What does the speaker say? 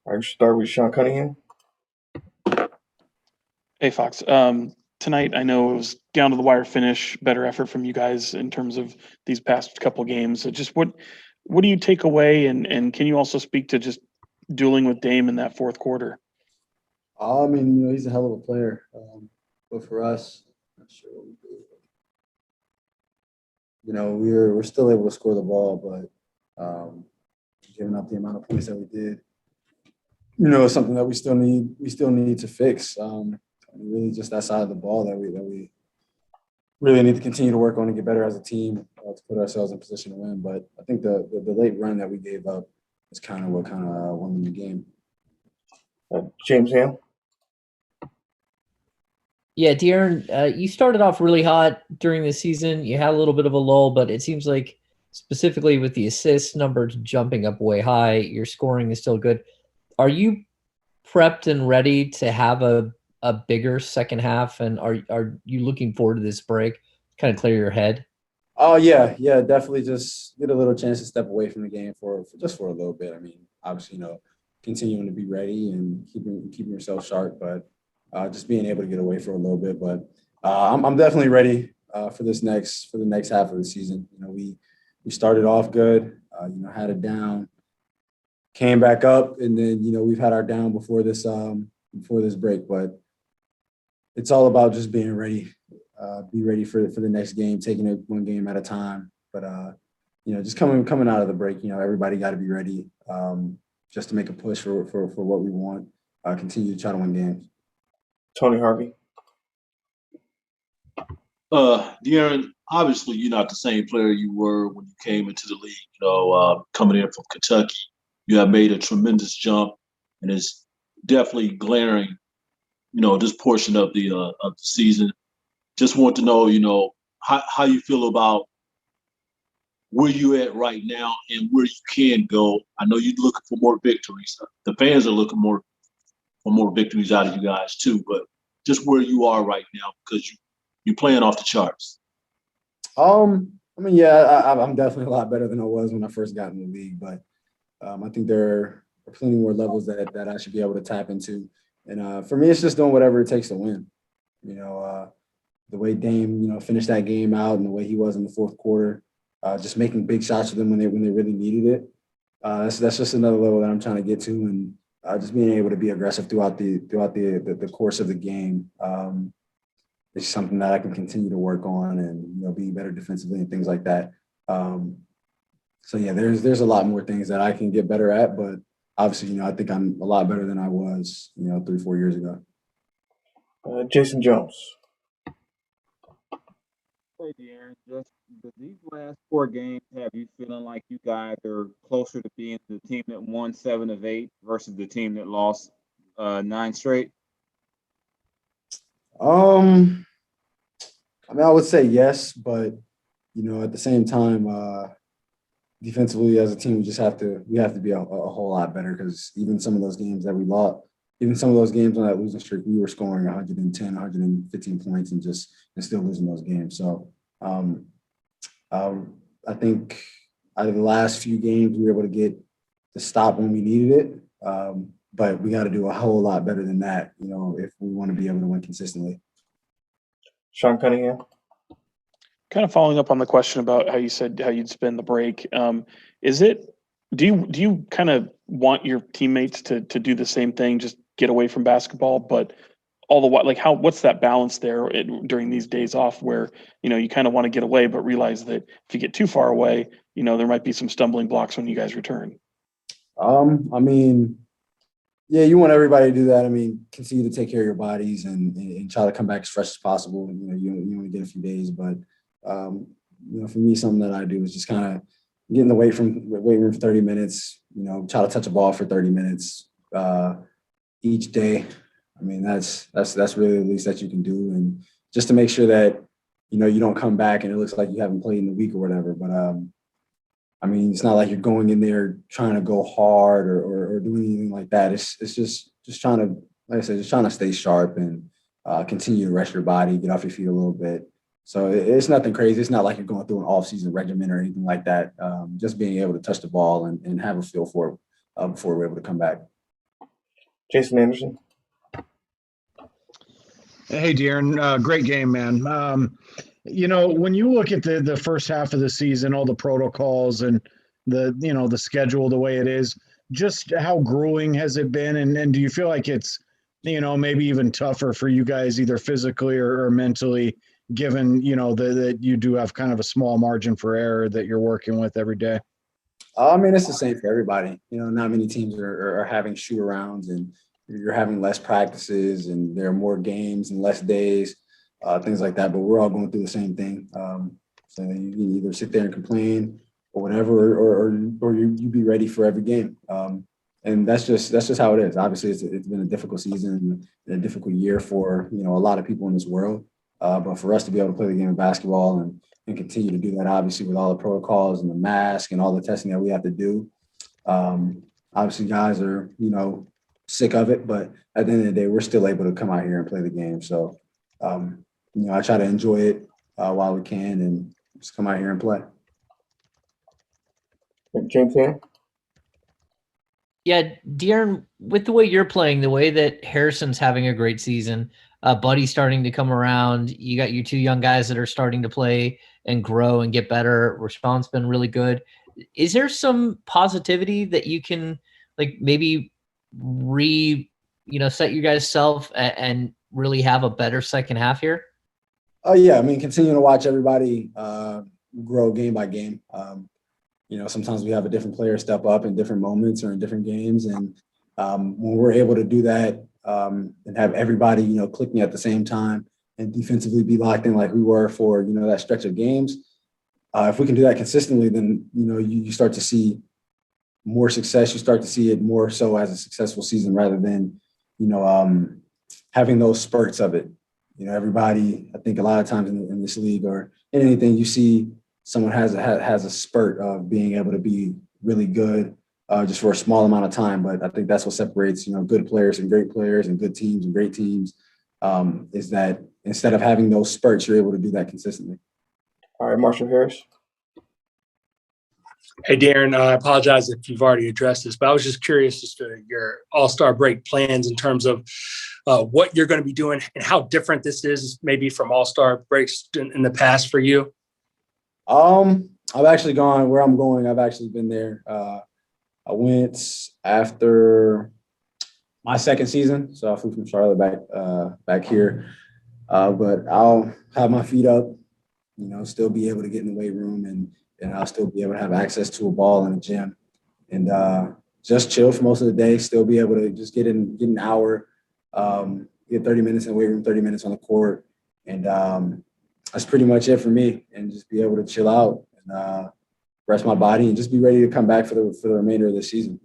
I should start with Sean Cunningham. Hey, Fox. Tonight, I know it was down to the wire finish, better effort from you guys in terms of these past couple games. So just what do you take away, and can you also speak to just dueling with Dame in that fourth quarter? I mean, he's a hell of a player. But for us, I'm not sure what we do. We're still able to score the ball, but giving up the amount of points that we did, is something that we still need to fix. Really, just that side of the ball that we really need to continue to work on and get better as a team to put ourselves in position to win. But I think the late run that we gave up is kind of what won the game. James Ham. Yeah, De'Aaron, you started off really hot during the season. You had a little bit of a lull, but it seems like specifically with the assist numbers jumping up way high, your scoring is still good. Are you prepped and ready to have a bigger second half? And are you looking forward to this break? Kind of clear your head? Oh yeah, definitely. Just get a little chance to step away from the game for a little bit. I mean, obviously, continuing to be ready and keeping yourself sharp, but just being able to get away for a little bit. But I'm definitely ready for the next half of the season. We started off good. Had it down, came back up, and then we've had our down before this break. But it's all about just being ready. Be ready for the next game, taking it one game at a time. But just coming out of the break, everybody got to be ready just to make a push for what we want. Continue to try to win games. Tony Harvey. De'Aaron, obviously you're not the same player you were when you came into the league. Coming in from Kentucky, you have made a tremendous jump, and it's definitely glaring. This portion of the season. Just want to know, how you feel about where you at right now and where you can go. I know you're looking for more victories. The fans are looking for more victories out of you guys too, but just where you are right now because you're playing off the charts. I mean, yeah, I'm definitely a lot better than I was when I first got in the league, but I think there are plenty more levels that I should be able to tap into. And for me, it's just doing whatever it takes to win. The way Dame, finished that game out and the way he was in the fourth quarter, just making big shots for them when they really needed it. That's just another level that I'm trying to get to, and just being able to be aggressive throughout the course of the game. It's something that I can continue to work on and be better defensively and things like that. So yeah, there's a lot more things that I can get better at, but obviously, I think I'm a lot better than I was, 3-4 years ago. Jason Jones. Hey, De'Aaron, just these last four games have you feeling like you guys are closer to being the team that won 7 of 8 versus the team that lost 9 straight? I mean, I would say yes, but at the same time, defensively as a team, we have to be a whole lot better because even some of those games that we lost, even some of those games on that losing streak, we were scoring 110, 115 points and still losing those games. So I think out of the last few games, we were able to get to stop when we needed it. But we got to do a whole lot better than that, if we want to be able to win consistently. Sean Cunningham. Kind of following up on the question about how you said how you'd spend the break. Do you kind of want your teammates to do the same thing, just get away from basketball, but all the while, what's that balance there during these days off where, you kind of want to get away, but realize that if you get too far away, there might be some stumbling blocks when you guys return. I mean, yeah, you want everybody to do that. I mean, continue to take care of your bodies and try to come back as fresh as possible. You only get a few days, but for me, something that I do is just kind of get in the weight room for 30 minutes. Try to touch a ball for 30 minutes each day. I mean, that's really the least that you can do, and just to make sure that you don't come back and it looks like you haven't played in a week or whatever. But I mean, it's not like you're going in there trying to go hard or do anything like that. It's just trying to, like I said, just trying to stay sharp and continue to rest your body, get off your feet a little bit. So it's nothing crazy. It's not like you're going through an off-season regimen or anything like that. Just being able to touch the ball and have a feel for it before we're able to come back. Jason Anderson. Hey, De'Aaron, great game, man. When you look at the first half of the season, all the protocols and the schedule, the way it is, just how grueling has it been? And do you feel like it's, maybe even tougher for you guys either physically or mentally, given, that you do have kind of a small margin for error that you're working with every day? I mean, it's the same for everybody. Not many teams are having shoot arounds, and you're having less practices, and there are more games and less days, things like that. But we're all going through the same thing. So you can either sit there and complain or whatever, or you be ready for every game. And that's just how it is. Obviously, it's been a difficult season and a difficult year for a lot of people in this world. But for us to be able to play the game of basketball and continue to do that, obviously, with all the protocols and the mask and all the testing that we have to do. Obviously, guys are, sick of it, but at the end of the day, we're still able to come out here and play the game. So, I try to enjoy it while we can and just come out here and play. James Ham. Yeah, De'Aaron, with the way you're playing, the way that Harrison's having a great season, Buddy's starting to come around. You got your two young guys that are starting to play and grow and get better. Response been really good. Is there some positivity that you can maybe set you guys self and really have a better second half here? Oh yeah, I mean, continuing to watch everybody grow game by game. Sometimes we have a different player step up in different moments or in different games, and when we're able to do that and have everybody clicking at the same time and defensively be locked in like we were for that stretch of games, if we can do that consistently, then you start to see more success. You start to see it more so as a successful season rather than having those spurts of it. Everybody, I think a lot of times in this league or in anything, you see someone has a spurt of being able to be really good just for a small amount of time. But I think that's what separates, good players and good teams and great teams is that instead of having those spurts, you're able to do that consistently. All right, Marshall Harris. Hey, Darren, I apologize if you've already addressed this, but I was just curious as to your All-Star break plans in terms of what you're going to be doing and how different this is maybe from All-Star breaks in the past for you. I've actually gone where I'm going. I've actually been there. I went after my second season, so I flew from Charlotte back here. But I'll have my feet up, still be able to get in the weight room and I'll still be able to have access to a ball in the gym and just chill for most of the day, still be able to just get an hour, get 30 minutes in the weight room, 30 minutes on the court. And that's pretty much it for me, and just be able to chill out and rest my body and just be ready to come back for the remainder of the season.